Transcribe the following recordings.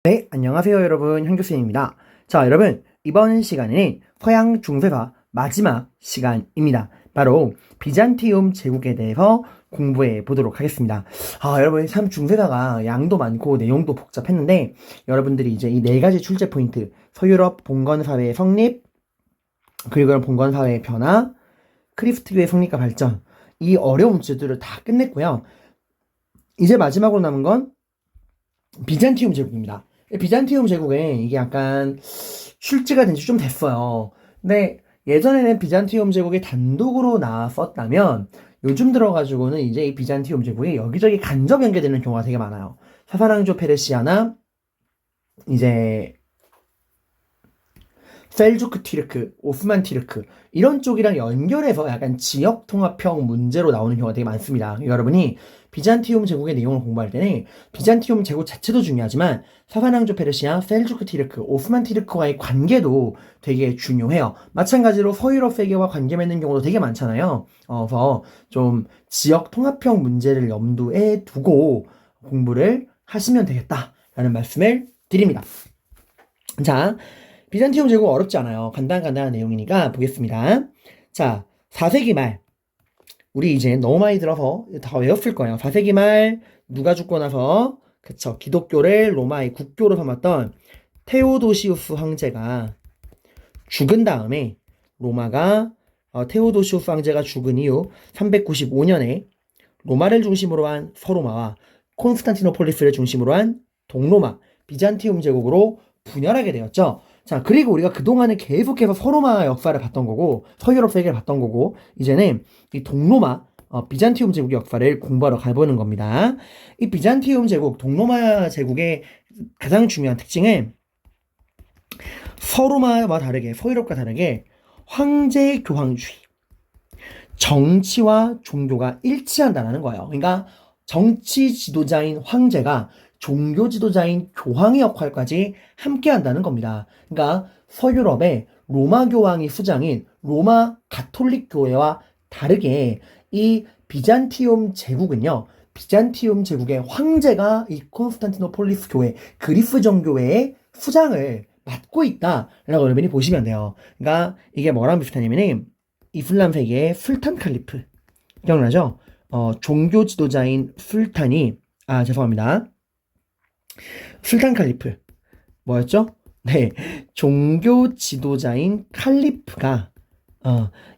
네, 안녕하세요 여러분, 현교수입니다. 자, 여러분, 이번 시간에는 서양 중세사 마지막 시간입니다. 바로 비잔티움 제국에 대해서 공부해 보도록 하겠습니다. 여러분, 참 중세사가 양도 많고 내용도 복잡했는데 여러분들이 이제 이 네 가지 출제 포인트, 서유럽 봉건사회의 성립, 그리고 봉건사회의 변화, 크리스트교의 성립과 발전, 이 어려운 문제들을 다 끝냈고요. 이제 마지막으로 남은 건 비잔티움 제국입니다. 비잔티움 제국에 이게 약간 출지가 된 지 좀 됐어요. 근데 예전에는 비잔티움 제국이 단독으로 나왔었다면 요즘 들어가지고는 이제 이 비잔티움 제국이 여기저기 간접 연계되는 경우가 되게 많아요. 사사랑조 페르시아나 이제 셀주크 티르크, 오스만 티르크 이런 쪽이랑 연결해서 약간 지역 통합형 문제로 나오는 경우가 되게 많습니다. 여러분이 비잔티움 제국의 내용을 공부할 때는 비잔티움 제국 자체도 중요하지만 사사낭조 페르시아, 셀주크 티르크, 오스만 티르크와의 관계도 되게 중요해요. 마찬가지로 서유럽 세계와 관계 맺는 경우도 되게 많잖아요. 그래서 좀 지역 통합형 문제를 염두에 두고 공부를 하시면 되겠다라는 말씀을 드립니다. 자, 비잔티움 제국 어렵지 않아요. 간단한 내용이니까 보겠습니다. 자, 4세기 말. 우리 이제 너무 많이 들어서 다 외웠을 거예요. 4세기 말 누가 죽고 나서 그쵸, 기독교를 로마의 국교로 삼았던 테오도시우스 황제가 죽은 다음에 로마가 테오도시우스 황제가 죽은 이후 395년에 로마를 중심으로 한 서로마와 콘스탄티노폴리스를 중심으로 한 동로마, 비잔티움 제국으로 분열하게 되었죠. 자, 그리고 우리가 그동안은 계속해서 서로마 역사를 봤던 거고, 서유럽 세계를 봤던 거고, 이제는 이 동로마, 비잔티움 제국의 역사를 공부하러 가보는 겁니다. 이 비잔티움 제국, 동로마 제국의 가장 중요한 특징은 서로마와 다르게, 서유럽과 다르게 황제 교황주의, 정치와 종교가 일치한다는 거예요. 그러니까 정치 지도자인 황제가 종교 지도자인 교황의 역할까지 함께 한다는 겁니다. 그러니까 서유럽의 로마 교황이 수장인 로마 가톨릭 교회와 다르게 이 비잔티움 제국은요. 비잔티움 제국의 황제가 이 콘스탄티노폴리스 교회, 그리스 정교회의 수장을 맡고 있다라고 여러분이 보시면 돼요. 그러니까 이게 뭐랑 비슷하냐면은 이슬람 세계의 술탄 칼리프 기억나죠? 종교 지도자인 술탄이 죄송합니다. 술탄 칼리프 뭐였죠? 네, 종교 지도자인 칼리프가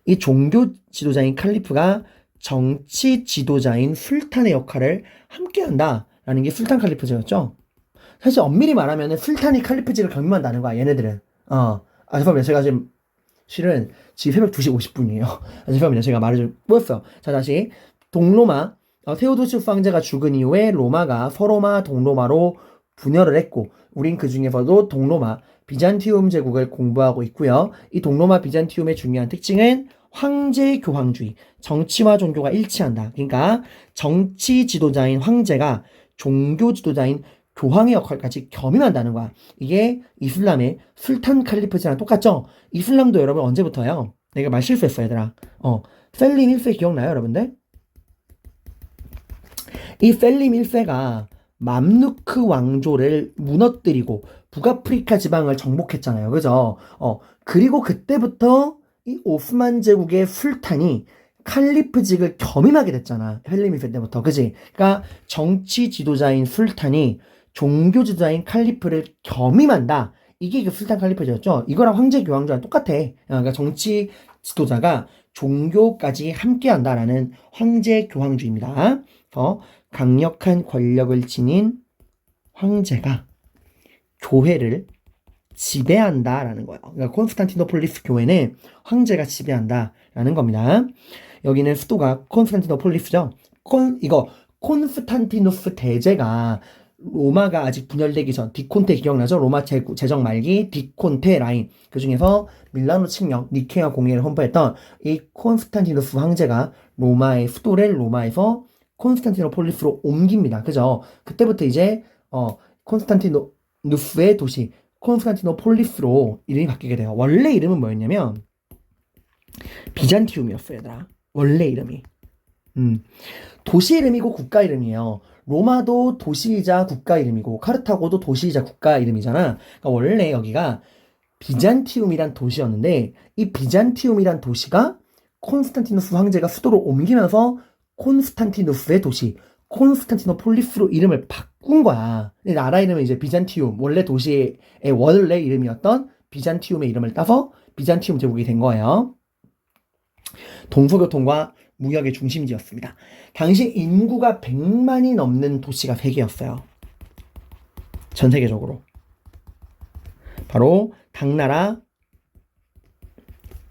이 종교 지도자인 칼리프가 정치 지도자인 술탄의 역할을 함께한다라는 게 술탄 칼리프제였죠. 사실 엄밀히 말하면 술탄이 칼리프제를 경험한다는 거야. 얘네들은. 죄송합니다. 제가 지금 실은 지금 새벽 2시 50분이에요. 죄송합니다. 제가 말을 좀 꼬였어요. 자, 다시 동로마 테오도시우스 황제가 죽은 이후에 로마가 서로마, 동로마로 분열을 했고 우린 그 중에서도 동로마, 비잔티움 제국을 공부하고 있고요. 이 동로마 비잔티움의 중요한 특징은 황제 교황주의, 정치와 종교가 일치한다. 그러니까 정치 지도자인 황제가 종교 지도자인 교황의 역할까지 겸임한다는 거야. 이게 이슬람의 술탄 칼리프제랑 똑같죠? 이슬람도 여러분 언제부터요? 내가 말 실수했어 얘들아. 셀림 1세 기억나요 여러분들? 이 셀림 1세가 맘루크 왕조를 무너뜨리고 북아프리카 지방을 정복했잖아요. 그죠? 그리고 그때부터 이 오스만 제국의 술탄이 칼리프직을 겸임하게 됐잖아. 셀림 1세 때부터. 그지? 그러니까 정치 지도자인 술탄이 종교 지도자인 칼리프를 겸임한다. 이게 그 술탄 칼리프였죠. 이거랑 황제 교황제랑 똑같아. 그러니까 정치 지도자가 종교까지 함께한다라는 황제 교황주의입니다. 강력한 권력을 지닌 황제가 교회를 지배한다라는 거예요. 그러니까 콘스탄티노폴리스 교회는 황제가 지배한다라는 겁니다. 여기는 수도가 콘스탄티노폴리스죠. 이거 콘스탄티누스 대제가 로마가 아직 분열되기 전 디콘테 기억나죠? 로마 제정 말기 디콘테 라인 그 중에서 밀라노 칙령 니케아 공의를 헌법했던 이 콘스탄티누스 황제가 로마의 수도를 로마에서 콘스탄티노폴리스로 옮깁니다. 그죠? 그때부터 이제 콘스탄티누스의 도시 콘스탄티노폴리스로 이름이 바뀌게 돼요. 원래 이름은 뭐였냐면 비잔티움이었어요, 얘들아. 원래 이름이. 도시 이름이고 국가 이름이에요. 로마도 도시이자 국가 이름이고 카르타고도 도시이자 국가 이름이잖아. 그러니까 원래 여기가 비잔티움이란 도시였는데 이 비잔티움이란 도시가 콘스탄티누스 황제가 수도를 옮기면서 콘스탄티누스의 도시 콘스탄티노폴리스로 이름을 바꾼 거야. 근데 나라 이름은 이제 비잔티움 원래 도시의 원래 이름이었던 비잔티움의 이름을 따서 비잔티움 제국이 된 거예요. 동서교통과 무역의 중심지였습니다. 당시 인구가 100만이 넘는 도시가 3개였어요. 전 세계적으로. 바로 당나라,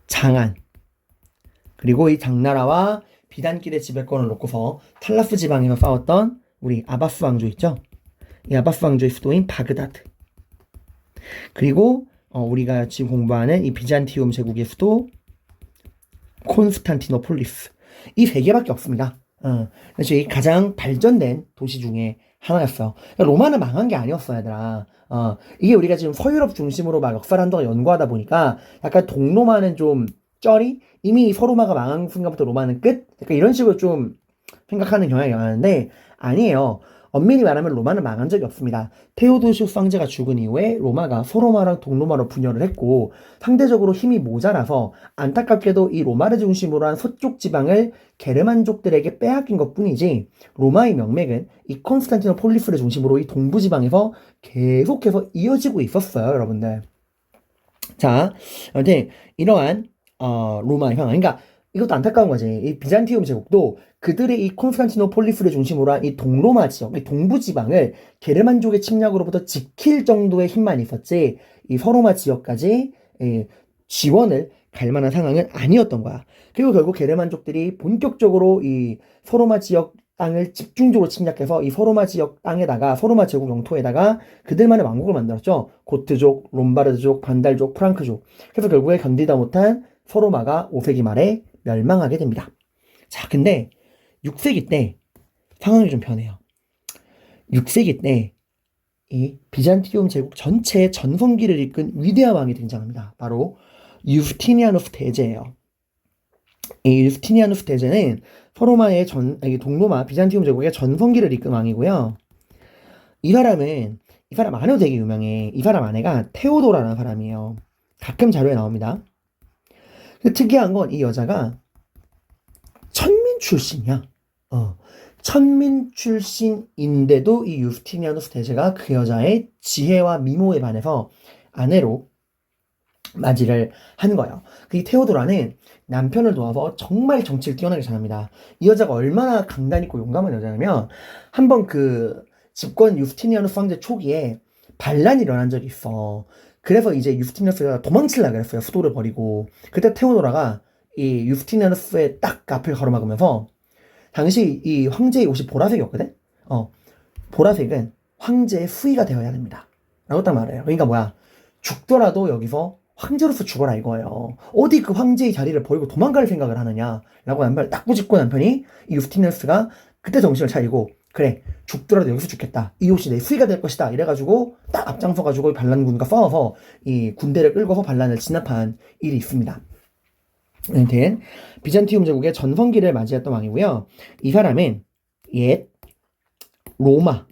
장안, 그리고 이 당나라와 비단길의 지배권을 놓고서 탈라스 지방에서 싸웠던 우리 아바스 왕조 있죠? 이 아바스 왕조의 수도인 바그다드. 그리고 우리가 지금 공부하는 이 비잔티움 제국의 수도 콘스탄티노폴리스. 이 3개밖에 없습니다. 그래서 이 가장 발전된 도시 중에 하나였어요. 그러니까 로마는 망한 게 아니었어, 얘들아. 이게 우리가 지금 서유럽 중심으로 막 역사를 한동안 연구하다 보니까 약간 동로마는 좀 쩌리? 이미 서로마가 망한 순간부터 로마는 끝? 약간 이런 식으로 좀 생각하는 경향이 많은데 아니에요. 엄밀히 말하면 로마는 망한 적이 없습니다. 테오도시우스 황제가 죽은 이후에 로마가 서로마랑 동로마로 분열을 했고 상대적으로 힘이 모자라서 안타깝게도 이 로마를 중심으로 한 서쪽 지방을 게르만족들에게 빼앗긴 것뿐이지 로마의 명맥은 이 콘스탄티노폴리스를 중심으로 이 동부 지방에서 계속해서 이어지고 있었어요, 여러분들. 자, 아무튼 이러한 로마의 상황. 그러니까 이것도 안타까운 거지. 이 비잔티움 제국도 그들의 이 콘스탄티노폴리스를 중심으로 한 이 동로마 지역, 이 동부 지방을 게르만족의 침략으로부터 지킬 정도의 힘만 있었지, 이 서로마 지역까지 지원을 갈 만한 상황은 아니었던 거야. 그리고 결국 게르만족들이 본격적으로 이 서로마 지역 땅을 집중적으로 침략해서 이 서로마 지역 땅에다가, 서로마 제국 영토에다가 그들만의 왕국을 만들었죠. 고트족, 롬바르드족, 반달족, 프랑크족. 그래서 결국에 견디다 못한 서로마가 5세기 말에 멸망하게 됩니다. 자, 근데 6세기 때 상황이 좀 변해요. 6세기 때 이 비잔티움 제국 전체의 전성기를 이끈 위대한 왕이 등장합니다. 바로 유스티니아누스 대제예요. 이 유스티니아누스 대제는 서로마의 동로마 비잔티움 제국의 전성기를 이끈 왕이고요. 이 사람 아내도 되게 유명해. 이 사람 아내가 테오도라라는 사람이에요. 가끔 자료에 나옵니다. 특이한 건 이 여자가 천민 출신이야. 천민 출신인데도 이 유스티니아누스 대제가 그 여자의 지혜와 미모에 반해서 아내로 맞이를 한 거예요. 이 테오도라는 남편을 도와서 정말 정치를 뛰어나게 잘합니다. 이 여자가 얼마나 강단 있고 용감한 여자냐면 한번 그 집권 유스티니아누스 황제 초기에 반란이 일어난 적이 있어. 그래서 이제 유스티니아누스가 도망치려고 그랬어요. 수도를 버리고. 그때 테오도라가 이 유스티니아누스의 딱 앞을 가로막으면서, 당시 이 황제의 옷이 보라색이었거든? 보라색은 황제의 후위가 되어야 됩니다. 라고 딱 말해요. 그러니까 뭐야, 죽더라도 여기서 황제로서 죽어라 이거예요. 어디 그 황제의 자리를 버리고 도망갈 생각을 하느냐 라고 남편을 딱 꾸짖고 남편이, 이 유스티니아누스가 그때 정신을 차리고, 그래, 죽더라도 여기서 죽겠다, 이 옷이 내 후위가 될 것이다, 이래가지고 딱 앞장서가지고 반란군과 싸워서 이 군대를 끌고서 반란을 진압한 일이 있습니다. 아무튼 비잔티움 제국의 전성기를 맞이했던 왕이고요. 이 사람은 옛 로마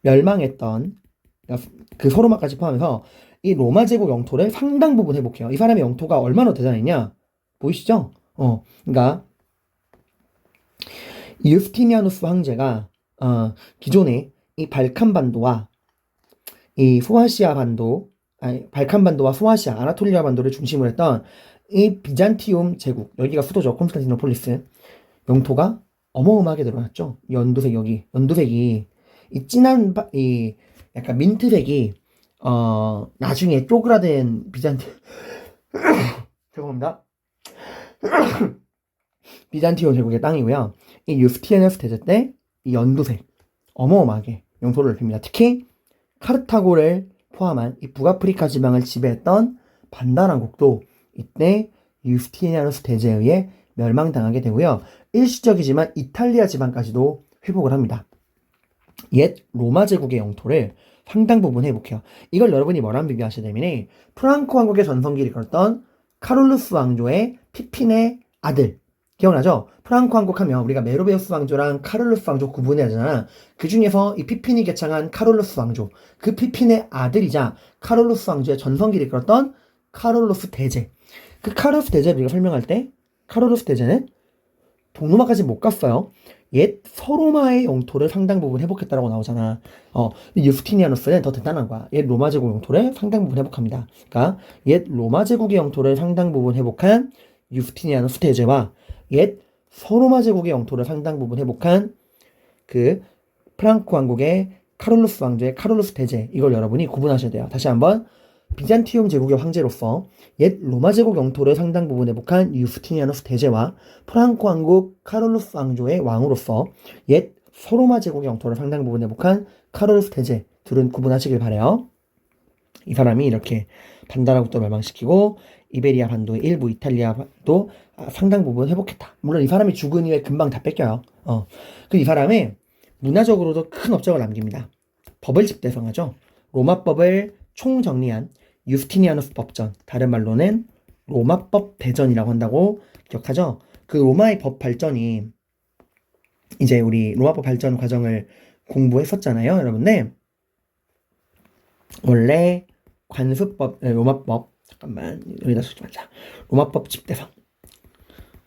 멸망했던 그 서로마까지 포함해서 이 로마 제국 영토를 상당 부분 회복해요. 이 사람의 영토가 얼마나 대단했냐 보이시죠? 그러니까 유스티니아누스 황제가 기존에 이 발칸반도와 이 소아시아 반도, 발칸반도와 소아시아, 아나톨리아 반도를 중심으로 했던 이 비잔티움 제국, 여기가 수도죠. 콘스탄티노폴리스. 영토가 어마어마하게 늘어났죠. 연두색이 이 진한 이 약간 민트색이 나중에 쪼그라든 죄송합니다. 비잔티움 제국의 땅이고요. 이 유스티니아누스 대제 때 이 연두색 어마어마하게 영토를 넓힙니다. 특히 카르타고를 포함한 이 북아프리카 지방을 지배했던 반다왕국도 이때 유스티니아누스 대제에 의해 멸망당하게 되고요. 일시적이지만 이탈리아 지방까지도 회복을 합니다. 옛 로마 제국의 영토를 상당 부분 회복해요. 이걸 여러분이 뭐랑 비교하셔야 되면 프랑크 왕국의 전성기를 이끌었던 카롤루스 왕조의 피핀의 아들, 기억나죠? 프랑코 왕국 하면 우리가 메로베우스 왕조랑 카롤루스 왕조 구분해야 되잖아. 그 중에서 이 피핀이 개창한 카롤루스 왕조, 그 피핀의 아들이자 카롤루스 왕조의 전성기를 이끌었던 카롤루스 대제. 그 카롤루스 대제를 우리가 설명할 때 카롤루스 대제는 동로마까지 못 갔어요. 옛 서로마의 영토를 상당 부분 회복했다라고 나오잖아. 유스티니아누스는 더 대단한 거야. 옛 로마 제국 영토를 상당 부분 회복합니다. 그러니까 옛 로마 제국의 영토를 상당 부분 회복한 유스티니아누스 대제와 옛 서로마 제국의 영토를 상당 부분 회복한 그 프랑코 왕국의 카롤루스 왕조의 카롤루스 대제, 이걸 여러분이 구분하셔야 돼요. 다시 한번, 비잔티움 제국의 황제로서 옛 로마 제국 영토를 상당 부분 회복한 유스티니아누스 대제와 프랑코 왕국 카롤루스 왕조의 왕으로서 옛 서로마 제국의 영토를 상당 부분 회복한 카롤루스 대제, 둘은 구분하시길 바래요. 이 사람이 이렇게 반다라국도 멸망시키고 이베리아 반도의 일부 이탈리아도 상당 부분 회복했다. 물론 이 사람이 죽은 이후에 금방 다 뺏겨요. 그 이 사람이 문화적으로도 큰 업적을 남깁니다. 법을 집대성하죠. 로마법을 총정리한 유스티니아누스 법전, 다른 말로는 로마법 대전이라고 한다고 기억하죠. 그 로마의 법 발전이 이제 우리 로마법 발전 과정을 공부했었잖아요, 여러분들. 원래 관습법, 로마법, 잠깐만 여기다 쓰지 말자. 로마법 집대성,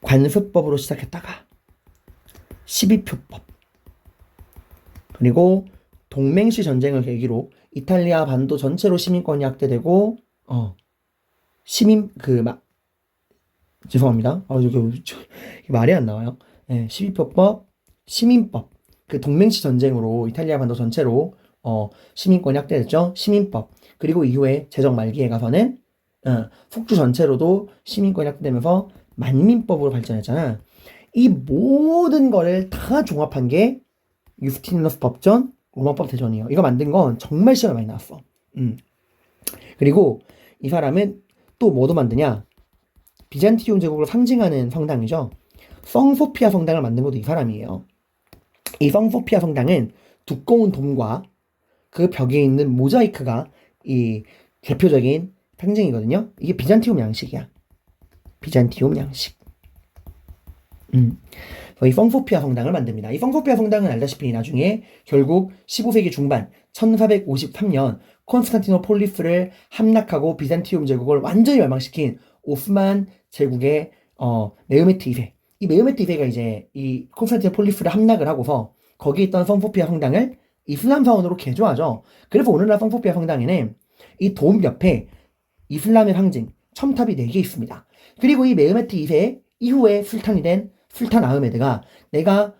관습법으로 시작했다가 12표법, 그리고 동맹시 전쟁을 계기로 이탈리아 반도 전체로 시민권이 확대되고 죄송합니다. 말이 안 나와요. 12표법, 시민법, 그 동맹시 전쟁으로 이탈리아 반도 전체로 시민권이 확대됐죠. 시민법. 그리고 이후에 제정 말기에 가서는 속주 전체로도 시민권이 확대되면서 만민법으로 발전했잖아. 이 모든 거를 다 종합한 게 유스티니아누스 법전, 로마법 대전이에요. 이거 만든 건 정말 시험에 많이 나왔어. 그리고 이 사람은 또 뭐도 만드냐? 비잔티움 제국을 상징하는 성당이죠. 성소피아 성당을 만든 것도 이 사람이에요. 이 성소피아 성당은 두꺼운 돔과 그 벽에 있는 모자이크가 이 대표적인 상징이거든요. 이게 비잔티움 양식이야. 비잔티움 양식. 이 성소피아 성당을 만듭니다. 이 성소피아 성당은 알다시피 나중에 결국 15세기 중반 1453년 콘스탄티노폴리스를 함락하고 비잔티움 제국을 완전히 멸망시킨 오스만 제국의 메흐메트 2세. 이 메흐메트 2세가 이제 이 콘스탄티노폴리스를 함락을 하고서 거기 있던 성소피아 성당을 이슬람 사원으로 개조하죠. 그래서 오늘날 성소피아 성당에는 이 돔 옆에 이슬람의 상징 첨탑이 4개 있습니다. 그리고 이 메흐메트 2세 이후에 술탄이 된 술탄 아흐메드가 내가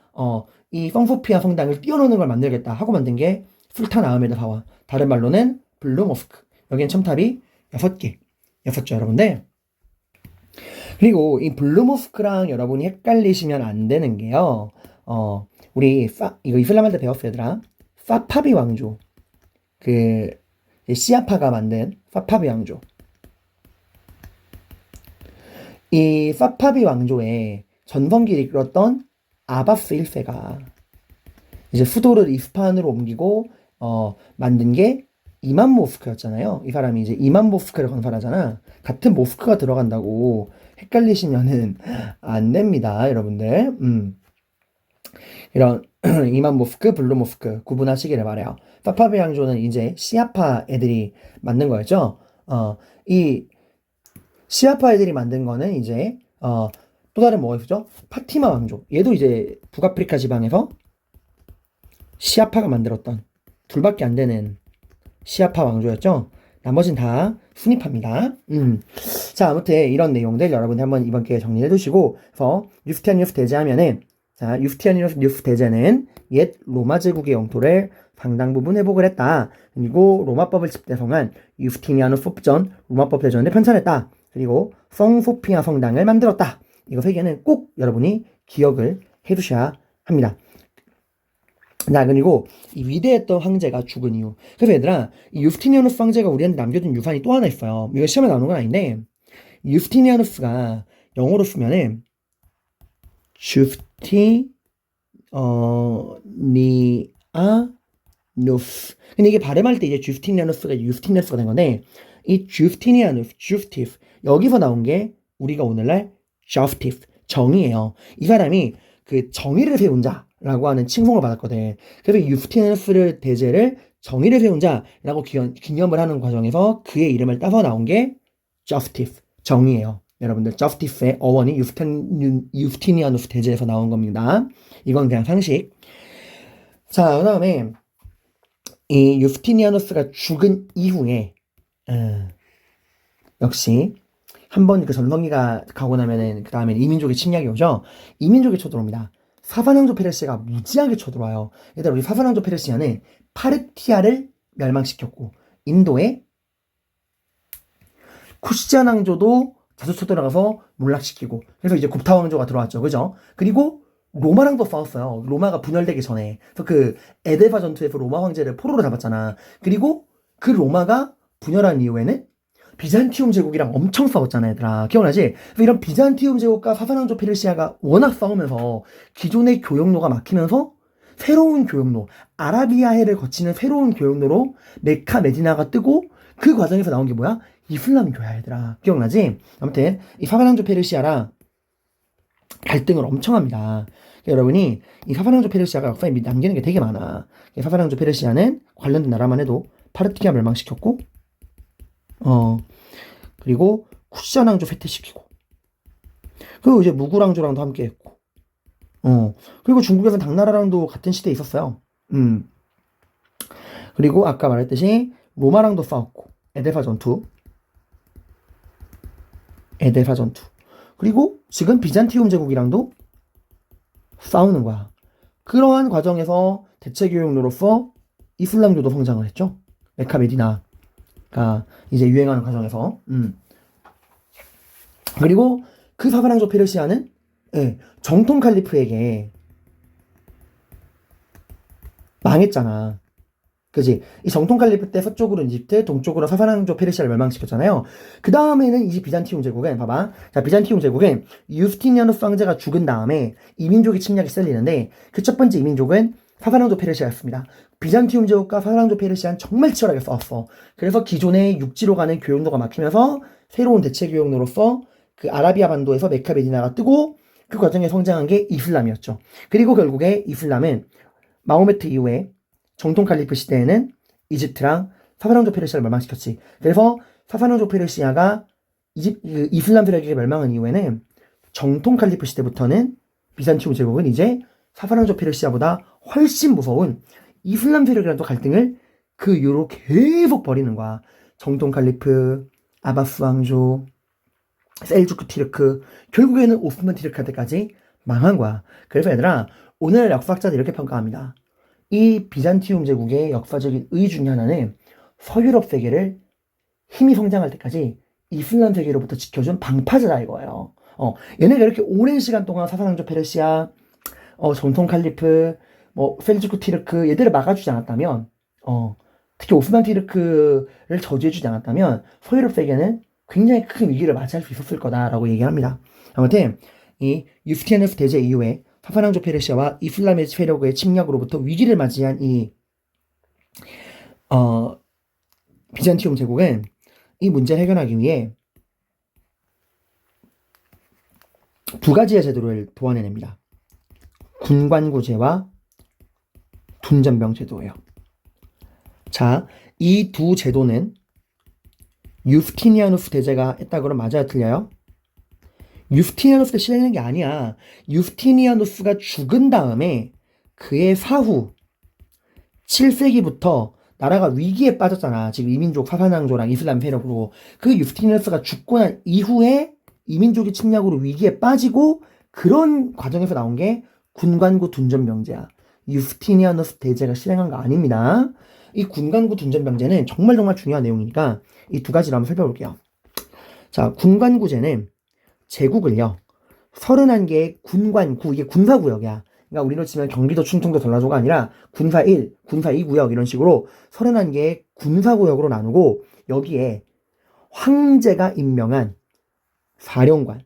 이 성소피아 성당을 뛰어노는 걸 만들겠다 하고 만든 게 술탄 아흐메드 사화, 다른 말로는 블루 모스크. 여기엔 첨탑이 6죠, 여러분들. 그리고 이 블루 모스크랑 여러분이 헷갈리시면 안 되는 게요. 우리 이거 이슬람 때 배웠어요, 얘들아. 사파비 왕조, 그 시아파가 만든 사파비 왕조. 이 사파비 왕조의 전성기를 이끌었던 아바스 1세가 이제 수도를 이스파한으로 옮기고 만든 게 이만 모스크였잖아요. 이 사람이 이제 이만 모스크를 건설하잖아. 같은 모스크가 들어간다고 헷갈리시면은 안 됩니다, 여러분들. 이런 이만 모스크, 블루 모스크 구분하시기를 바래요. 사파비 왕조는 이제 시아파 애들이 만든 거였죠. 이 시아파 애들이 만든 거는 이제 또 다른 뭐가 있었죠? 파티마 왕조. 얘도 이제 북아프리카 지방에서 시아파가 만들었던 둘밖에 안 되는 시아파 왕조였죠. 나머진 다 순위파입니다. 자, 아무튼 이런 내용들 여러분이 한번 이번 기회에 정리해 두시고, 그래서 유스티니아누스 대제 하면은, 자, 유스티니아누스 대제는 옛 로마 제국의 영토를 상당 부분 회복을 했다. 그리고 로마법을 집대성한 유스티니아누스 법전, 로마법 대전을 편찬했다. 그리고 성소피아 성당을 만들었다. 이거 세 개는 꼭 여러분이 기억을 해두셔야 합니다. 자, 그리고 이 위대했던 황제가 죽은 이유. 그래서 얘들아, 이 유스티니아누스 황제가 우리한테 남겨준 유산이 또 하나 있어요. 이거 시험에 나오는 건 아닌데, 유스티니아누스가 영어로 쓰면은 주스티니아누스. 근데 이게 발음할 때 이제 주스티니아누스가 유스티니아누스가 된 건데, 이 주스티니아누스, 주스티스, 여기서 나온 게 우리가 오늘날 justice, 정의예요. 이 사람이 그 정의를 세운 자라고 하는 칭송을 받았거든. 그래서 유스티니아누스를 대제를 정의를 세운 자라고 기념을 하는 과정에서 그의 이름을 따서 나온 게 justice, 정의예요. 여러분들 justice의 어원이 유스티니아누스 대제에서 나온 겁니다. 이건 그냥 상식. 자, 그 다음에 이 유스티니아누스가 죽은 이후에 역시 한번 그 전성기가 가고 나면은 그 다음에 이민족의 침략이 오죠. 이민족이 쳐들어옵니다. 사사왕조 페르시아가 무지하게 쳐들어와요. 얘들아, 우리 사사왕조 페르시아는 파르티아를 멸망시켰고 인도의 쿠시안 왕조도 자주 쳐들어가서 몰락시키고, 그래서 이제 곱타 왕조가 들어왔죠. 그죠? 그리고 로마랑도 싸웠어요. 로마가 분열되기 전에. 그래서 그 에데바 전투에서 로마 황제를 포로로 잡았잖아. 그리고 그 로마가 분열한 이후에는 비잔티움 제국이랑 엄청 싸웠잖아, 얘들아. 기억나지? 그래서 이런 비잔티움 제국과 사사왕조 페르시아가 워낙 싸우면서 기존의 교역로가 막히면서 새로운 교역로, 아라비아해를 거치는 새로운 교역로로 메카 메디나가 뜨고, 그 과정에서 나온 게 뭐야? 이슬람교야, 얘들아. 기억나지? 아무튼 이 사사왕조 페르시아랑 갈등을 엄청 합니다. 여러분이 이 사사왕조 페르시아가 역사에 남기는 게 되게 많아. 사사왕조 페르시아는 관련된 나라만 해도 파르티아 멸망시켰고, 그리고 쿠시안 왕조 쇠퇴시키고, 그리고 이제 무굴 왕조랑도 함께 했고, 그리고 중국에서는 당나라랑도 같은 시대에 있었어요. 그리고 아까 말했듯이 로마랑도 싸웠고, 에데사 전투. 그리고 지금 비잔티움 제국이랑도 싸우는 거야. 그러한 과정에서 대체 교역로로서 이슬람교도 성장을 했죠. 메카 메디나가 이제 유행하는 과정에서. 그리고 그 사사왕조 페르시아는 정통 칼리프에게 망했잖아. 그지? 이 정통 칼리프 때 서쪽으로 이집트, 동쪽으로 사사왕조 페르시아를 멸망시켰잖아요. 그 다음에는 이 비잔티움 제국은, 봐봐. 자, 비잔티움 제국은 유스티니아누스 황제가 죽은 다음에 이민족의 침략이 셀리는데, 그 첫 번째 이민족은 사사왕조 페르시아였습니다. 비잔티움 제국과 사사왕조 페르시아는 정말 치열하게 싸웠어. 그래서 기존의 육지로 가는 교역로가 막히면서 새로운 대체 교역로로서 그 아라비아 반도에서 메카 메디나가 뜨고, 그 과정에 성장한 게 이슬람이었죠. 그리고 결국에 이슬람은 마호메트 이후에 정통 칼리프 시대에는 이집트랑 사사왕조 페르시아를 멸망시켰지. 그래서 사사왕조 페르시아가 이슬람 세력에게 멸망한 이후에는 정통 칼리프 시대부터는 비잔티움 제국은 이제 사사왕조 페르시아보다 훨씬 무서운 이슬람 세력이랑 또 갈등을 그 이후로 계속 벌이는 거야. 정통 칼리프, 아바스 왕조, 셀주크 티르크, 결국에는 오스만 티르크한테까지 망한 거야. 그래서 얘들아, 오늘 역사학자들이 이렇게 평가합니다. 이 비잔티움 제국의 역사적인 의의 중에 하나는 서유럽 세계를 힘이 성장할 때까지 이슬람 세계로부터 지켜준 방파제다 이거예요. 얘네가 이렇게 오랜 시간 동안 사사왕조 페르시아, 정통 칼리프, 셀주크 티르크 얘들을 막아주지 않았다면, 특히 오스만 티르크를 저지해주지 않았다면 서유럽 세계는 굉장히 큰 위기를 맞이할 수 있었을 거다라고 얘기합니다. 아무튼 이 유스티니아누스 대제 이후에 사사왕조 페르시아와 이슬람의 세력의 침략으로부터 위기를 맞이한 이 비잔티움 제국은 이 문제를 해결하기 위해 두 가지의 제도를 도안해냅니다. 군관구제와 둔전병 제도예요. 자, 이 두 제도는 유스티니아누스 대제가 했다 그러면 맞아요, 틀려요? 유스티니아누스 때 실행한 게 아니야. 유스티니아누스가 죽은 다음에 그의 사후 7세기부터 나라가 위기에 빠졌잖아. 지금 이민족 사사왕조랑 이슬람 세력으로. 그 유스티니아누스가 죽고 난 이후에 이민족의 침략으로 위기에 빠지고 그런 과정에서 나온 게 군관구 둔전병제야. 유스티니아누스 대제가 실행한 거 아닙니다. 이 군관구 둔전병제는 정말 중요한 내용이니까 이 두 가지를 한번 살펴볼게요. 자, 군관구제는 제국을요 31개의 군관구, 이게 군사구역이야. 그러니까 우리로 치면 경기도, 충청도, 전라도가 아니라 군사 1, 군사 2구역 이런 식으로 31개의 군사구역으로 나누고 여기에 황제가 임명한 사령관,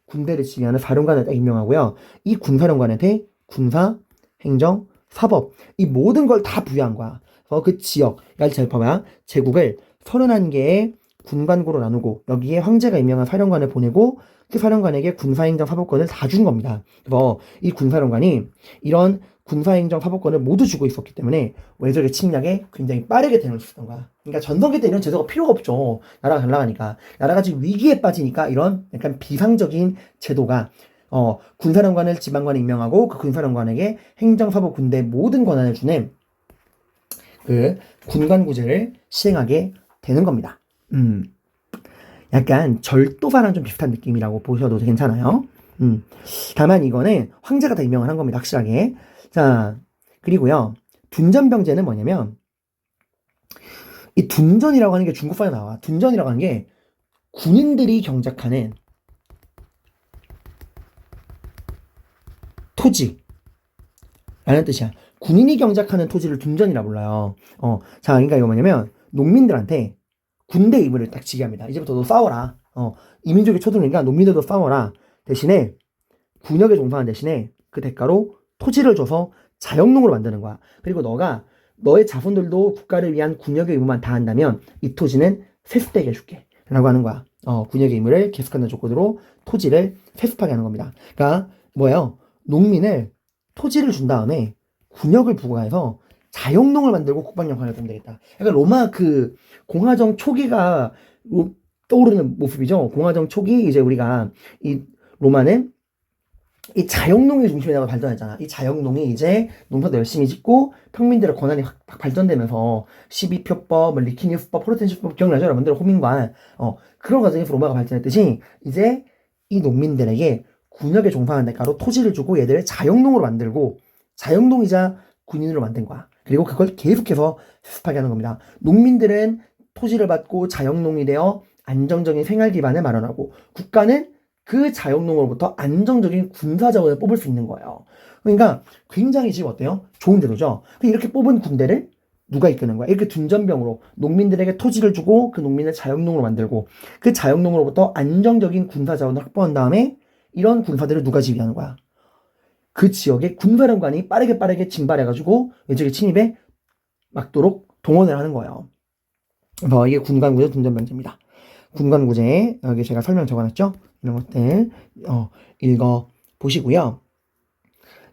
군대를 지휘하는 사령관을 딱 임명하고요. 이 군사령관한테 군사, 행정, 사법 이 모든 걸 다 부여한 거야. 그래서 그 지역, 잘 봐봐. 제국을 31개의 군관구로 나누고 여기에 황제가 임명한 사령관을 보내고 그 사령관에게 군사행정 사법권을 다 준 겁니다. 그래서 이 군사령관이 이런 군사행정 사법권을 모두 주고 있었기 때문에 외적의 침략에 굉장히 빠르게 대응을 했었던 거야. 그러니까 전성기 때 이런 제도가 필요가 없죠. 나라가 잘 나가니까. 나라가 지금 위기에 빠지니까 이런 약간 비상적인 제도가 군사령관을 지방관에 임명하고 그 군사령관에게 행정사법 군대 모든 권한을 주는 그 군관구제를 시행하게 되는 겁니다. 약간 절도사랑 좀 비슷한 느낌이라고 보셔도 괜찮아요. 다만 이거는 황제가 다 임명을 한 겁니다. 확실하게. 자, 그리고요. 둔전병제는 뭐냐면 이 둔전이라고 하는 게 중국사에 나와. 둔전이라고 하는 게 군인들이 경작하는 토지라는 뜻이야. 군인이 경작하는 토지를 둔전이라 불러요. 자, 그러니까 이거 뭐냐면 농민들한테 군대 의무를 딱 지게 합니다. 이제부터 너 싸워라. 이민족의 초등이니까 농민들도 싸워라. 대신에 군역에 종사한 대신에 그 대가로 토지를 줘서 자영농으로 만드는 거야. 그리고 너가 너의 자손들도 국가를 위한 군역의 의무만 다 한다면 이 토지는 세습되게 해줄게 라고 하는 거야. 군역의 의무를 계속하는 조건으로 토지를 세습하게 하는 겁니다. 그러니까 뭐예요? 농민을 토지를 준 다음에 군역을 부과해서 자영농을 만들고 국방 역할을 하면 되겠다. 그러니까 로마 그 공화정 초기가 떠오르는 모습이죠. 공화정 초기 이제 우리가 이 로마는 이 자영농의 중심에다가 발전했잖아. 이 자영농이 이제 농사도 열심히 짓고 평민들의 권한이 확 발전되면서 12표법, 리키니우스법, 포르텐시법 기억나죠? 여러분들 호민관. 그런 과정에서 로마가 발전했듯이 이제 이 농민들에게 군역에 종사하는 대가로 토지를 주고 얘들을 자영농으로 만들고 자영농이자 군인으로 만든 거야. 그리고 그걸 계속해서 세습하게 하는 겁니다. 농민들은 토지를 받고 자영농이 되어 안정적인 생활 기반을 마련하고 국가는 그 자영농으로부터 안정적인 군사 자원을 뽑을 수 있는 거예요. 그러니까 굉장히 지금 어때요? 좋은 제도죠. 이렇게 뽑은 군대를 누가 이끄는 거야? 이렇게 둔전병으로 농민들에게 토지를 주고 그 농민을 자영농으로 만들고 그 자영농으로부터 안정적인 군사 자원을 확보한 다음에 이런 군사들을 누가 지휘하는 거야? 그 지역의 군사령관이 빠르게 진발해가지고 외적의 침입에 막도록 동원을 하는 거예요. 그래서 이게 군관구제 둔전병제입니다. 군관구제 여기 제가 설명 적어놨죠? 이런 것들 읽어 보시고요.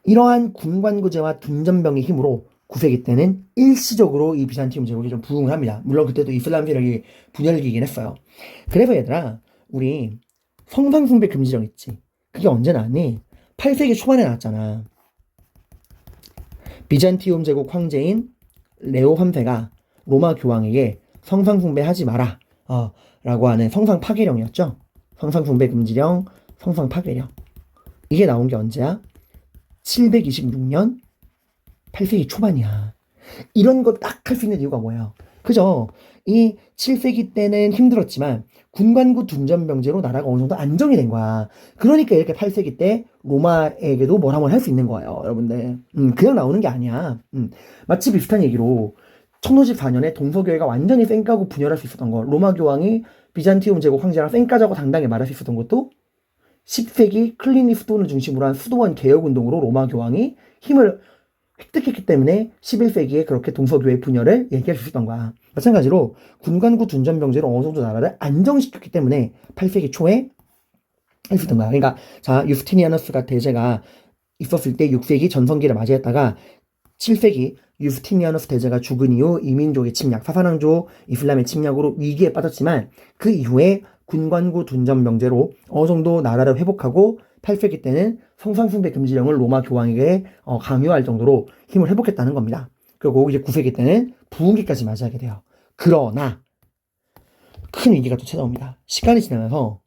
이러한 군관구제와 둔전병의 힘으로 9세기 때는 일시적으로 이 비잔티움 제국이 좀 부흥을 합니다. 물론 그때도 이슬람 세력이 분열기이긴 했어요. 그래서 얘들아 우리 성상숭배 금지령 있지? 그게 언제 나왔니? 8세기 초반에 나왔잖아. 비잔티움 제국 황제인 레오 3세가 로마 교황에게 성상숭배하지 마라 라고 하는 성상 파괴령이었죠. 성상숭배 금지령, 성상 파괴령. 이게 나온 게 언제야? 726년 8세기 초반이야. 이런 거 딱 할 수 있는 이유가 뭐야? 그죠? 이 7세기 때는 힘들었지만 군관구 둔전병제로 나라가 어느 정도 안정이 된 거야. 그러니까 이렇게 8세기 때 로마에게도 뭘 한번 할 수 있는 거예요, 여러분들. 그냥 나오는 게 아니야. 마치 비슷한 얘기로 1054년에 동서교회가 완전히 쌩까고 분열할 수 있었던 거, 로마 교황이 비잔티움 제국 황제랑 쌩까자고 당당히 말할 수 있었던 것도 10세기 클리니 수도원을 중심으로 한 수도원 개혁운동으로 로마 교황이 힘을 획득했기 때문에 11세기에 그렇게 동서교회 분열을 얘기할 수 있었던 거야. 마찬가지로 군관구 둔전병제로 어느 정도 나라를 안정시켰기 때문에 8세기 초에 할 수 있던 거야. 그러니까 자 유스티니아누스가 대제가 있었을 때 6세기 전성기를 맞이했다가 7세기 유스티니아누스 대제가 죽은 이후 이민족의 침략, 사사랑족 이슬람의 침략으로 위기에 빠졌지만 그 이후에 군관구 둔전병제로 어느 정도 나라를 회복하고 8세기 때는 성상숭배 금지령을 로마 교황에게 강요할 정도로 힘을 회복했다는 겁니다. 그리고 이제 9세기 때는 부흥기까지 맞이하게 돼요. 그러나 큰 위기가 또 찾아옵니다. 시간이 지나면서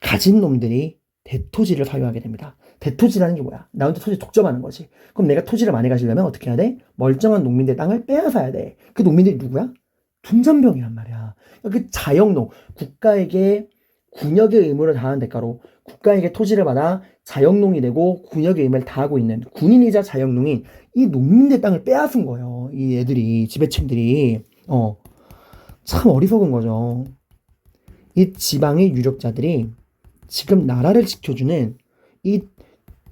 가진 놈들이 대토지를 사유하게 됩니다. 대토지라는 게 뭐야? 나한테 토지 독점하는 거지. 그럼 내가 토지를 많이 가지려면 어떻게 해야 돼? 멀쩡한 농민들의 땅을 빼앗아야 돼. 그 농민들이 누구야? 둔전병이란 말이야. 그 자영농, 국가에게 군역의 의무를 다하는 대가로 국가에게 토지를 받아 자영농이 되고 군역의 의무를 다하고 있는 군인이자 자영농인 이 농민들 땅을 빼앗은 거예요. 이 애들이, 지배층들이. 참 어리석은 거죠. 이 지방의 유력자들이 지금 나라를 지켜주는 이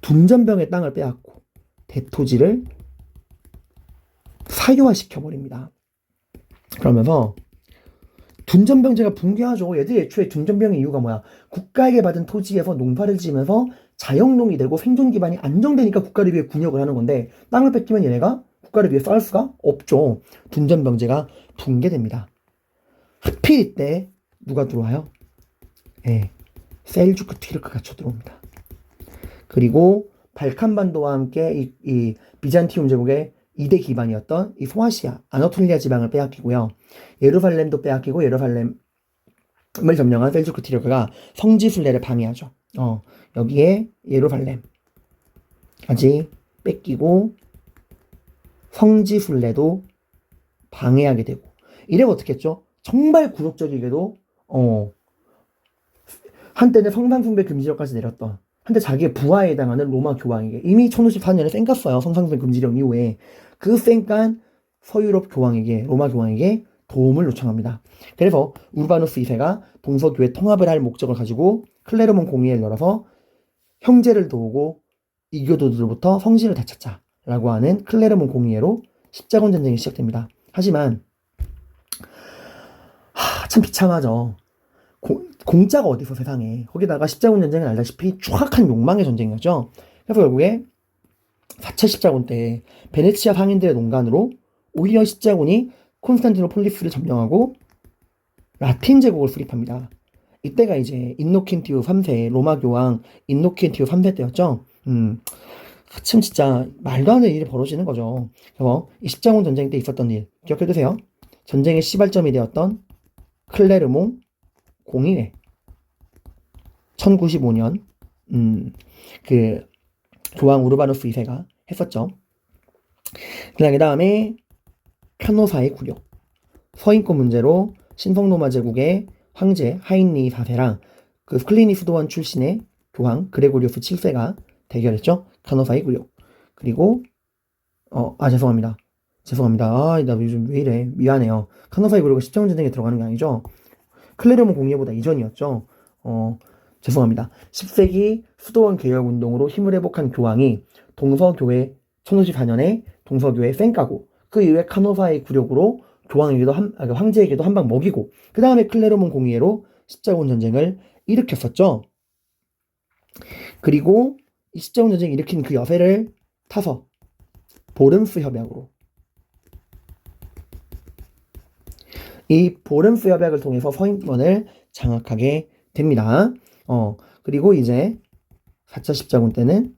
둔전병의 땅을 빼앗고 대토지를 사유화시켜버립니다. 그러면서 둔전병제가 붕괴하죠. 얘들이 애초에 둔전병의 이유가 뭐야? 국가에게 받은 토지에서 농사를 지으면서 자영농이 되고 생존 기반이 안정되니까 국가를 위해 군역을 하는 건데 땅을 뺏기면 얘네가 국가를 위해 싸울 수가 없죠. 둔전병제가 붕괴됩니다. 하필 이때 누가 들어와요? 예, 셀주크 튀르크가 쳐들어옵니다. 그리고 발칸반도와 함께 이 비잔티움 제국의 2대 기반이었던 이 소아시아, 아나톨리아 지방을 빼앗기고요. 예루살렘도 빼앗기고 예루살렘을 점령한 셀주크 튀르크가 성지순례를 방해하죠. 여기에 예루살렘까지 뺏기고 성지순례도 방해하게 되고 이래가 어떻게 했죠? 정말 굴욕적이게도 한때는 성상숭배 금지령까지 내렸던 한때 자기의 부하에 해당하는 로마 교황에게 이미 1054년에 쌩깠어요. 성상숭배 금지령 이후에 그 쌩깐 서유럽 교황에게 로마 교황에게 도움을 요청합니다. 그래서 우르바누스 2세가 동서교회 통합을 할 목적을 가지고 클레르몬 공의회를 열어서 형제를 도우고 이교도들로부터 성신을 되찾자라고 하는 클레르몬 공의회로 십자군 전쟁이 시작됩니다. 하지만 참 비참하죠. 공짜가 어디서 세상에. 거기다가 십자군 전쟁은 알다시피 추악한 욕망의 전쟁이었죠. 그래서 결국에 4차 십자군 때 베네치아 상인들의 농간으로 오히려 십자군이 콘스탄티노폴리스를 점령하고 라틴 제국을 수립합니다. 이때가 이제 인노켄티우 3세 로마 교황 인노켄티우 3세 때였죠. 참 진짜 말도 안 되는 일이 벌어지는 거죠. 그래서 이 십자군 전쟁 때 있었던 일 기억해두세요. 전쟁의 시발점이 되었던 클레르몽 공의회 1095년 그 교황 우르바누스 2세가 했었죠. 그 다음에 카노사의 굴욕, 서인권 문제로 신성로마 제국의 황제 하인리 4세랑 그 클리니스도원 출신의 교황 그레고리우스 7세가 대결했죠. 카노사의 굴욕. 그리고 죄송합니다. 나 요즘 왜 이래. 미안해요. 카노사의 굴욕은 십자군 전쟁에 들어가는 게 아니죠. 클레르몬 공의회보다 이전이었죠. 죄송합니다. 10세기 수도원 개혁운동으로 힘을 회복한 교황이 동서교회 1054년에 동서교회 쌩까고 그 이후에 카노사의 굴욕으로 교황에게도 황제에게도 한 방 먹이고 그 다음에 클레르몬 공의회로 십자군 전쟁을 일으켰었죠. 그리고 이 십자군 전쟁을 일으킨 그 여세를 타서 보름스 협약으로 이 보름스 협약을 통해서 서인권을 장악하게 됩니다. 그리고 이제 4차 십자군 때는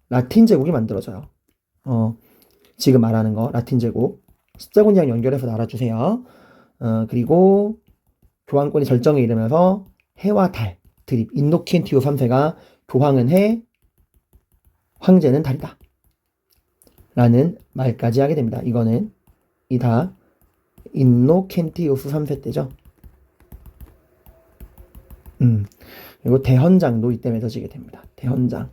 라틴 제국이 만들어져요. 지금 말하는 거 라틴 제국 십자군이랑 연결해서 알아주세요. 그리고 교황권이 절정에 이르면서 해와 달 드립 인노켄티오 3세가 교황은 해 황제는 달이다 라는 말까지 하게 됩니다. 이거는 다 인노켄티오스 3세 때죠. 그리고 대헌장도 이때 맺어지게 됩니다. 대헌장.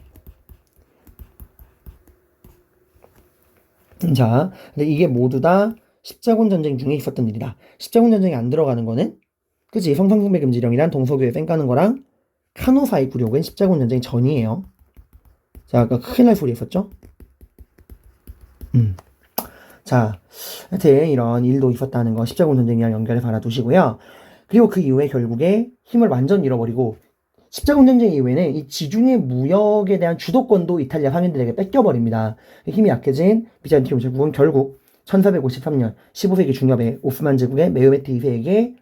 자, 근데 이게 모두 다 십자군 전쟁 중에 있었던 일이다. 십자군 전쟁에 안 들어가는 거는 그치? 성상숭배 금지령이란 동서교회 쌩까는 거랑 카노사의 굴욕은 십자군 전쟁 전이에요. 자, 아까 큰일 날 소리 했었죠? 자, 하여튼 이런 일도 있었다는 거 십자군 전쟁이랑 연결해서 알아두시고요. 그리고 그 이후에 결국에 힘을 완전 잃어버리고 십자군 전쟁 이후에는 이 지중해 무역에 대한 주도권도 이탈리아 상인들에게 뺏겨버립니다. 힘이 약해진 비잔티움 제국은 결국 1453년 15세기 중엽에 오스만 제국의 메흐메트 2세에게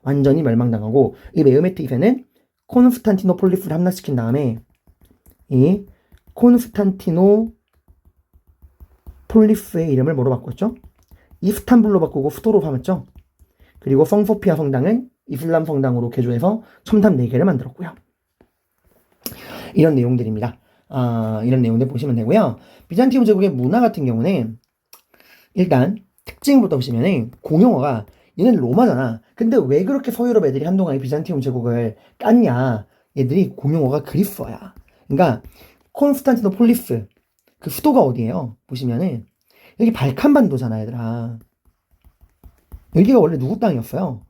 완전히 멸망당하고 이 메흐메트 2세는 콘스탄티노폴리스를 함락시킨 다음에 이 콘스탄티노폴리스의 이름을 뭐로 바꿨죠? 이스탄불로 바꾸고 수도로 삼았죠. 그리고 성소피아 성당은 이슬람 성당으로 개조해서 첨탑 4개를 만들었고요. 이런 내용들입니다. 이런 내용들 보시면 되고요. 비잔티움 제국의 문화 같은 경우는 일단 특징부터 보시면은 공용어가 얘는 로마잖아. 근데 왜 그렇게 서유럽 애들이 한동안 비잔티움 제국을 깠냐? 얘들이 공용어가 그리스어야. 그러니까 콘스탄티노폴리스 그 수도가 어디예요? 보시면은 여기 발칸반도잖아, 얘들아. 여기가 원래 누구 땅이었어요?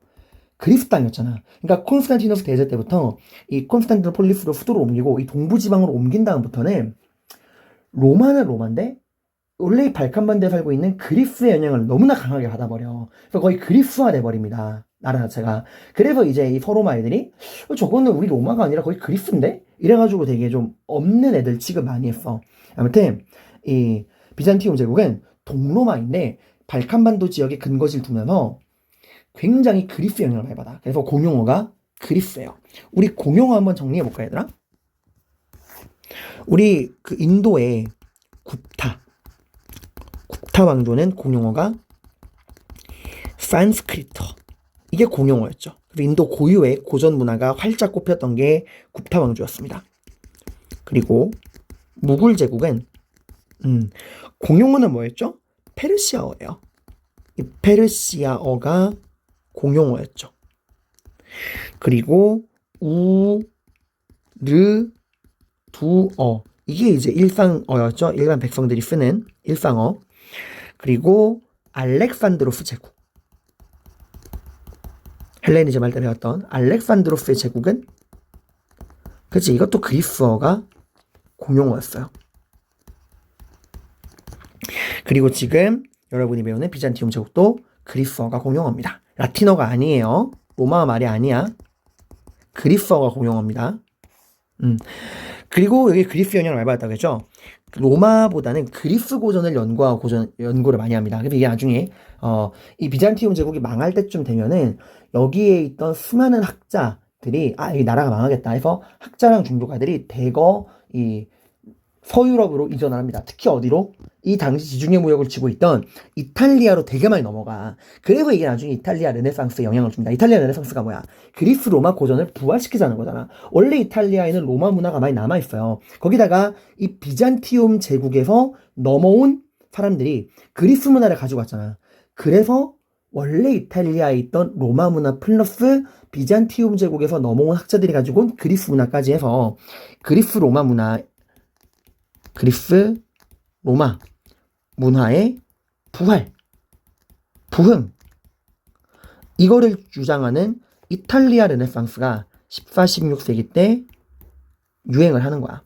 그리스 땅이었잖아. 그러니까 콘스탄티노스 대제 때부터 이 콘스탄티노폴리스로 수도를 옮기고 이 동부지방으로 옮긴 다음부터는 로마는 로마인데 원래 이 발칸반도에 살고 있는 그리스의 영향을 너무나 강하게 받아버려. 그래서 거의 그리스화 돼버립니다. 나라 자체가. 그래서 이제 이 서로마 애들이 저거는 우리 로마가 아니라 거의 그리스인데? 이래가지고 되게 좀 없는 애들 취급 많이 했어. 아무튼 이 비잔티움 제국은 동로마인데 발칸반도 지역에 근거지를 두면서 굉장히 그리스 영향을 많이 받아. 그래서 공용어가 그리스예요. 우리 공용어 한번 정리해볼까 얘들아? 우리 그 인도의 굽타 왕조는 공용어가 산스크리터, 이게 공용어였죠. 그리고 인도 고유의 고전 문화가 활짝 꼽혔던 게 굽타 왕조였습니다. 그리고 무굴 제국은 공용어는 뭐였죠? 페르시아어예요. 이 페르시아어가 공용어였죠. 그리고 우, 르, 두어, 이게 이제 일상어였죠. 일반 백성들이 쓰는 일상어. 그리고 알렉산드로스 제국, 헬레니즘 할 때 배웠던 알렉산드로스의 제국은 그치, 이것도 그리스어가 공용어였어요. 그리고 지금 여러분이 배우는 비잔티움 제국도 그리스어가 공용어입니다. 라틴어가 아니에요. 로마어 말이 아니야. 그리스어가 공용어입니다. 그리고 여기 그리스 영향을 많이 받았다고 했죠. 로마보다는 그리스 고전을 연구를 많이 합니다. 그래서 이게 나중에 이 비잔티움 제국이 망할 때쯤 되면은 여기에 있던 수많은 학자들이 이 나라가 망하겠다 해서 학자랑 종교가들이 대거 이 서유럽으로 이전을 합니다. 특히 어디로? 이 당시 지중해 무역을 쥐고 있던 이탈리아로 되게 많이 넘어가. 그래서 이게 나중에 이탈리아 르네상스에 영향을 줍니다. 이탈리아 르네상스가 뭐야? 그리스 로마 고전을 부활시키자는 거잖아. 원래 이탈리아에는 로마 문화가 많이 남아있어요. 거기다가 이 비잔티움 제국에서 넘어온 사람들이 그리스 문화를 가지고 왔잖아. 그래서 원래 이탈리아에 있던 로마 문화 플러스 비잔티움 제국에서 넘어온 학자들이 가지고 온 그리스 문화까지 해서 그리스 로마 문화의 부활, 부흥, 이거를 주장하는 이탈리아 르네상스가 14, 16세기 때 유행을 하는 거야.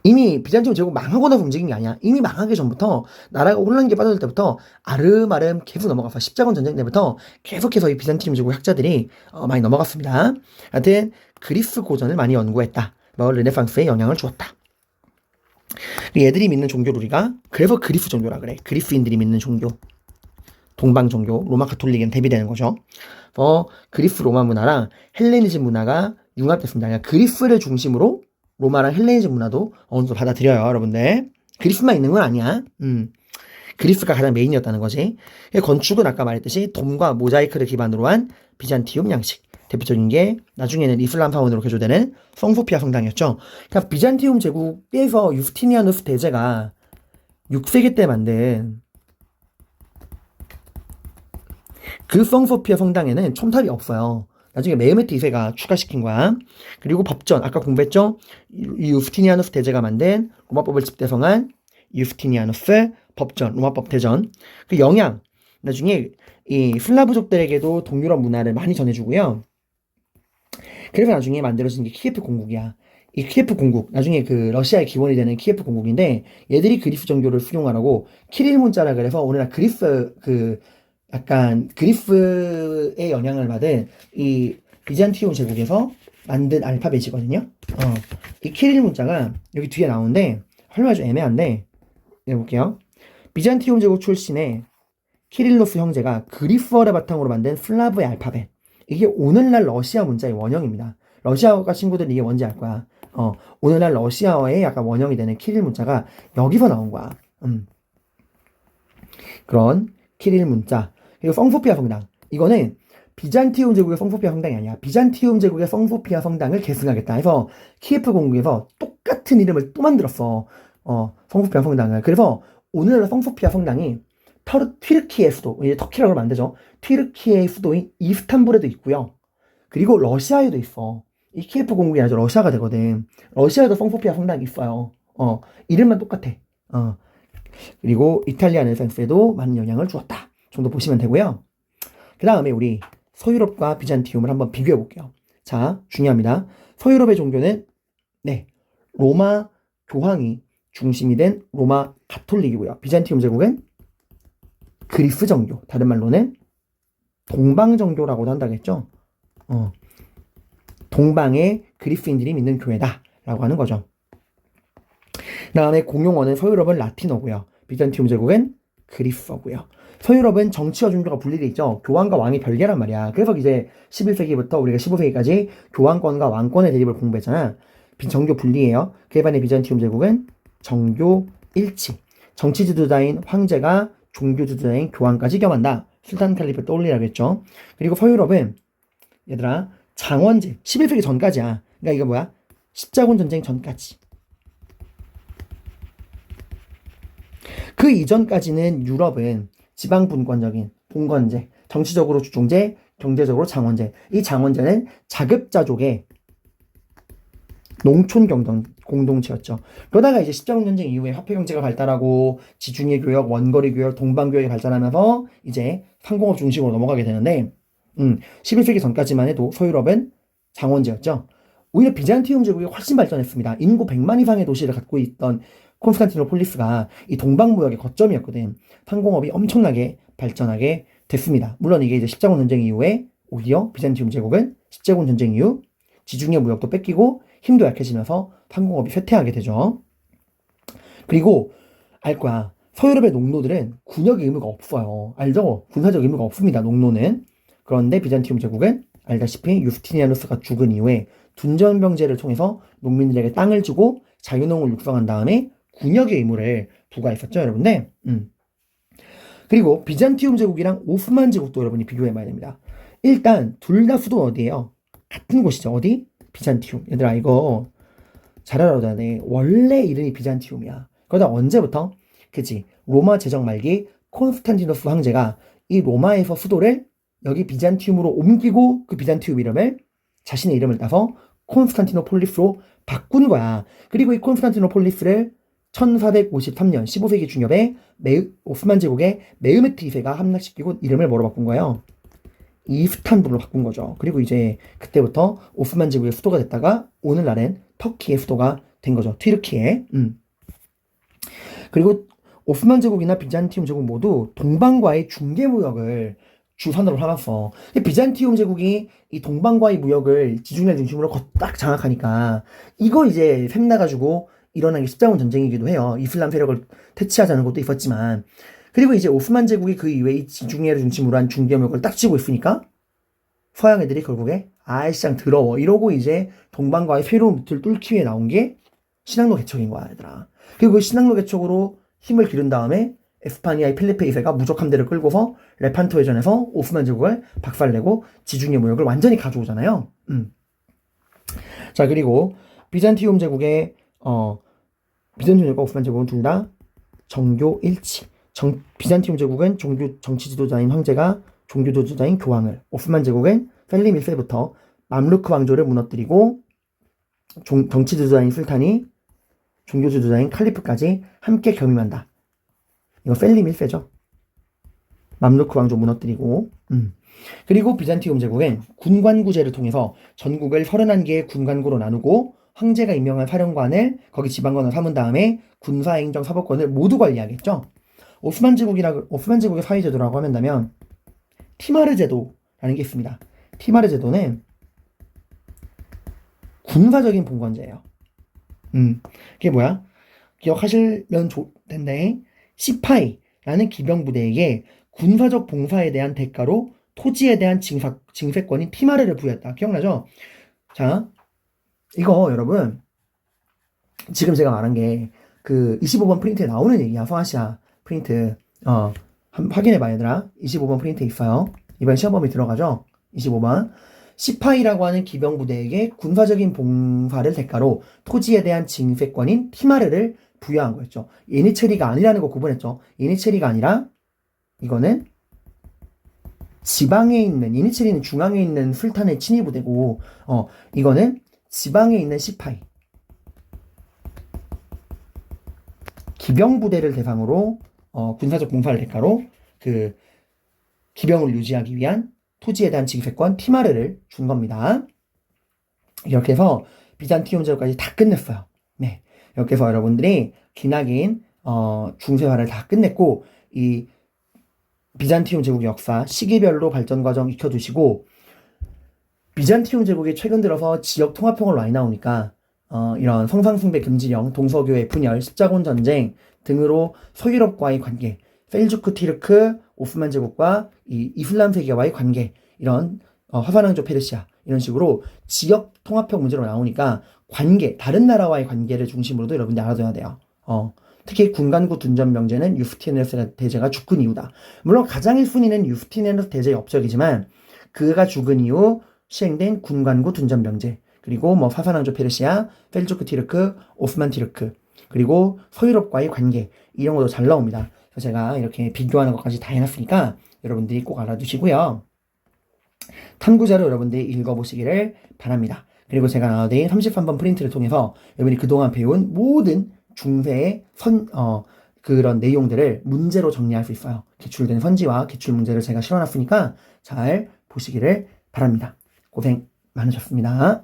이미 비잔티움 제국 망하고 나서 움직인 게 아니야. 이미 망하기 전부터, 나라가 혼란기에 빠졌을 때부터 아름아름 계속 넘어가서 십자군 전쟁 때부터 계속해서 이 비잔티움 제국 학자들이 많이 넘어갔습니다. 하여튼 그리스 고전을 많이 연구했다. 르네상스에 영향을 주었다. 얘들이 믿는 종교를 우리가 그래서 그리스 종교라 그래. 그리스인들이 믿는 종교, 동방 종교, 로마 가톨릭은 대비되는 거죠. 그리스 로마 문화랑 헬레니즘 문화가 융합됐습니다. 그러니까 그리스를 중심으로 로마랑 헬레니즘 문화도 어느 정도 받아들여요, 여러분들. 그리스만 있는 건 아니야. 그리스가 가장 메인이었다는 거지. 건축은 아까 말했듯이 돔과 모자이크를 기반으로 한 비잔티움 양식. 대표적인 게 나중에는 이슬람 사원으로 개조되는 성소피아 성당이었죠. 그러니까 비잔티움 제국에서 유스티니아누스 대제가 6세기 때 만든 그 성소피아 성당에는 첨탑이 없어요. 나중에 메흐메트 2세가 추가시킨 거야. 그리고 법전, 아까 공부했죠? 이 유스티니아누스 대제가 만든 로마법을 집대성한 유스티니아누스 법전, 로마법 대전. 그 영향, 나중에 이 슬라브족들에게도 동유럽 문화를 많이 전해주고요. 그래서 나중에 만들어진 게 키예프 공국이야. 이 키예프 공국, 나중에 그 러시아의 기원이 되는 키예프 공국인데, 얘들이 그리스 정교를 수용하라고 키릴 문자라 그래서 오늘날 약간 그리스의 영향을 받은 이 비잔티움 제국에서 만든 알파벳이거든요. 이 키릴 문자가 여기 뒤에 나오는데 설명이 좀 애매한데 해볼게요. 비잔티움 제국 출신의 키릴로스 형제가 그리스어를 바탕으로 만든 슬라브의 알파벳, 이게 오늘날 러시아 문자의 원형입니다. 러시아어가 친구들은 이게 뭔지 알 거야. 오늘날 러시아어의 약간 원형이 되는 키릴 문자가 여기서 나온 거야. 그런 키릴 문자. 그리고 성소피아 성당. 이거는 비잔티움 제국의 성소피아 성당이 아니야. 비잔티움 제국의 성소피아 성당을 계승하겠다 해서 키예프 공국에서 똑같은 이름을 또 만들었어. 성소피아 성당을. 그래서 오늘날 성소피아 성당이 튀르키예 수도, 이제 터키라고 하면 안 되죠. 튀르키예 수도인 이스탄불에도 있고요. 그리고 러시아에도 있어. 이 키예프 공국이 아니라 러시아가 되거든. 러시아에도 성소피아 성당이 있어요. 이름만 똑같아. 그리고 이탈리아 르네상스에도 많은 영향을 주었다 정도 보시면 되고요. 그 다음에 우리 서유럽과 비잔티움을 한번 비교해 볼게요. 자, 중요합니다. 서유럽의 종교는 로마 교황이 중심이 된 로마 가톨릭이고요. 비잔티움 제국은 그리스 정교, 다른 말로는 동방 정교라고도 한다겠죠. 동방의 그리스인들이 믿는 교회다라고 하는 거죠. 다음에 공용어는 서유럽은 라틴어고요. 비잔티움 제국은 그리스어고요. 서유럽은 정치와 종교가 분리돼 있죠. 교황과 왕이 별개란 말이야. 그래서 이제 11세기부터 우리가 15세기까지 교황권과 왕권의 대립을 공부했잖아. 정교 분리예요. 그에 반해 비잔티움 제국은 정교 일치. 정치 지도자인 황제가 종교 지도자인 교황까지 겸한다. 술탄 칼리프 떠올리라겠죠. 그리고 서유럽은 얘들아 장원제 11세기 전까지야. 그러니까 이거 뭐야? 십자군 전쟁 전까지. 그 이전까지는 유럽은 지방분권적인 봉건제, 정치적으로 주종제, 경제적으로 장원제. 이 장원제는 자급자족의 농촌 공동체였죠. 그러다가 이제 십자군 전쟁 이후에 화폐 경제가 발달하고 지중해 교역, 원거리 교역, 동방 교역이 발전하면서 이제 상공업 중심으로 넘어가게 되는데 11세기 전까지만 해도 서유럽은 장원제였죠. 오히려 비잔티움 제국이 훨씬 발전했습니다. 인구 100만 이상의 도시를 갖고 있던 콘스탄티노폴리스가 이 동방무역의 거점이었거든. 상공업이 엄청나게 발전하게 됐습니다. 물론 이게 이제 십자군 전쟁 이후에 오히려 비잔티움 제국은 십자군 전쟁 이후 지중해 무역도 뺏기고 힘도 약해지면서 상공업이 쇠퇴하게 되죠. 그리고 알 거야. 서유럽의 농노들은 군역의 의무가 없어요. 알죠? 군사적 의무가 없습니다. 농노는. 그런데 비잔티움 제국은 알다시피 유스티니아누스가 죽은 이후에 둔전병제를 통해서 농민들에게 땅을 주고 자유농을 육성한 다음에 군역의 의무를 부과했었죠, 여러분들. 그리고 비잔티움 제국이랑 오스만 제국도 여러분이 비교해봐야 됩니다. 일단 둘 다 수도 어디예요? 같은 곳이죠. 어디? 비잔티움. 얘들아 이거 잘 알아둬야 돼. 원래 이름이 비잔티움이야. 그러다 언제부터? 그치. 로마 제정 말기 콘스탄티노스 황제가 이 로마에서 수도를 여기 비잔티움으로 옮기고 그 비잔티움 이름을 자신의 이름을 따서 콘스탄티노폴리스로 바꾼 거야. 그리고 이 콘스탄티노폴리스를 1453년 15세기 중엽에 오스만 제국의 메흐메트 2세가 함락시키고 이름을 뭐로 바꾼 거예요? 이스탄불로 바꾼 거죠. 그리고 이제 그때부터 오스만 제국의 수도가 됐다가 오늘날엔 터키의 수도가 된 거죠. 튀르키예. 그리고 오스만 제국이나 비잔티움 제국 모두 동방과의 중개 무역을 주선으로 삼았어. 비잔티움 제국이 이 동방과의 무역을 지중해 중심으로 딱 장악하니까 이거 이제 샘나가지고 일어난 게 십자군 전쟁이기도 해요. 이슬람 세력을 퇴치하자는 것도 있었지만. 그리고 이제 오스만 제국이 그 이외의 지중해를 중심으로 한 중개 무역을 딱 쥐고 있으니까 서양 애들이 결국에 아이씨장 더러워 이러고 이제 동방과의 새로운 루트를 뚫기 위해 나온 게 신항로 개척인 거야, 얘들아. 그리고 그 신항로 개척으로 힘을 기른 다음에 에스파니아의 필리페 2세가 무적 함대를 끌고서 레판토 해전에서 오스만 제국을 박살내고 지중해 무역을 완전히 가져오잖아요. 자, 그리고 비잔티움 제국의 비잔티움 제국과 오스만 제국은 둘 다 정교 일치. 비잔티움 제국은 정치 지도자인 황제가 종교 지도자인 교황을, 오스만 제국은 펠림 1세부터 맘루크 왕조를 무너뜨리고 정치 지도자인 술탄이 종교 지도자인 칼리프까지 함께 겸임한다. 이거 펠림 1세죠. 맘루크 왕조 무너뜨리고. 그리고 비잔티움 제국은 군관구제를 통해서 전국을 31개의 군관구로 나누고 황제가 임명한 사령관을 거기 지방관으로 삼은 다음에 군사행정 사법권을 모두 관리하겠죠. 오스만 제국의 사회제도라고 한다면 티마르 제도라는 게 있습니다. 티마르 제도는 군사적인 봉건제예요. 그게 뭐야? 기억하시면 좋을 텐데 시파이라는 기병부대에게 군사적 봉사에 대한 대가로 토지에 대한 징세권인 티마르를 부여했다. 기억나죠? 자, 이거 여러분 지금 제가 말한 게 그 25번 프린트에 나오는 얘기야. 서아시아 프린트 확인해봐 얘들아. 25번 프린트에 있어요. 이번 시험범위 들어가죠. 25번 시파이라고 하는 기병부대에게 군사적인 봉사를 대가로 토지에 대한 징세권인 티마르를 부여한 거였죠. 예니체리가 아니라는 거 구분했죠. 예니체리가 아니라 이거는 지방에 있는, 예니체리는 중앙에 있는 술탄의 친위부대고 이거는 지방에 있는 시파이 기병부대를 대상으로 군사적 봉사를 대가로 그 기병을 유지하기 위한 토지에 대한 징세권 티마르를 준 겁니다. 이렇게 해서 비잔티움 제국까지 다 끝냈어요. 네, 이렇게 해서 여러분들이 기나긴 중세화를 다 끝냈고 이 비잔티움 제국의 역사, 시기별로 발전 과정 익혀두시고, 비잔티움 제국이 최근 들어서 지역 통합형으로 많이 나오니까 이런 성상숭배 금지령, 동서교회 분열, 십자군 전쟁 등으로 서유럽과의 관계, 셀주크 티르크, 오스만 제국과 이 이슬람 세계와의 관계, 이런 화산왕조 페르시아 이런 식으로 지역 통합형 문제로 나오니까 관계, 다른 나라와의 관계를 중심으로도 여러분들 알아둬야 돼요. 특히 군간구 둔전 명제는 유스티니아누스 대제가 죽은 이유다. 물론 가장 1순위는 유스티니아누스 대제의 업적이지만 그가 죽은 이후 시행된 군간구 둔전 명제, 그리고 뭐 사산왕조 페르시아, 셀주크 티르크, 오스만 티르크, 그리고 서유럽과의 관계 이런 것도 잘 나옵니다. 그래서 제가 이렇게 비교하는 것까지 다 해놨으니까 여러분들이 꼭 알아두시고요. 탐구자료 여러분들이 읽어보시기를 바랍니다. 그리고 제가 나눠드린 33번 프린트를 통해서 여러분이 그동안 배운 모든 중세의 그런 내용들을 문제로 정리할 수 있어요. 기출된 선지와 기출 문제를 제가 실어놨으니까 잘 보시기를 바랍니다. 고생 많으셨습니다.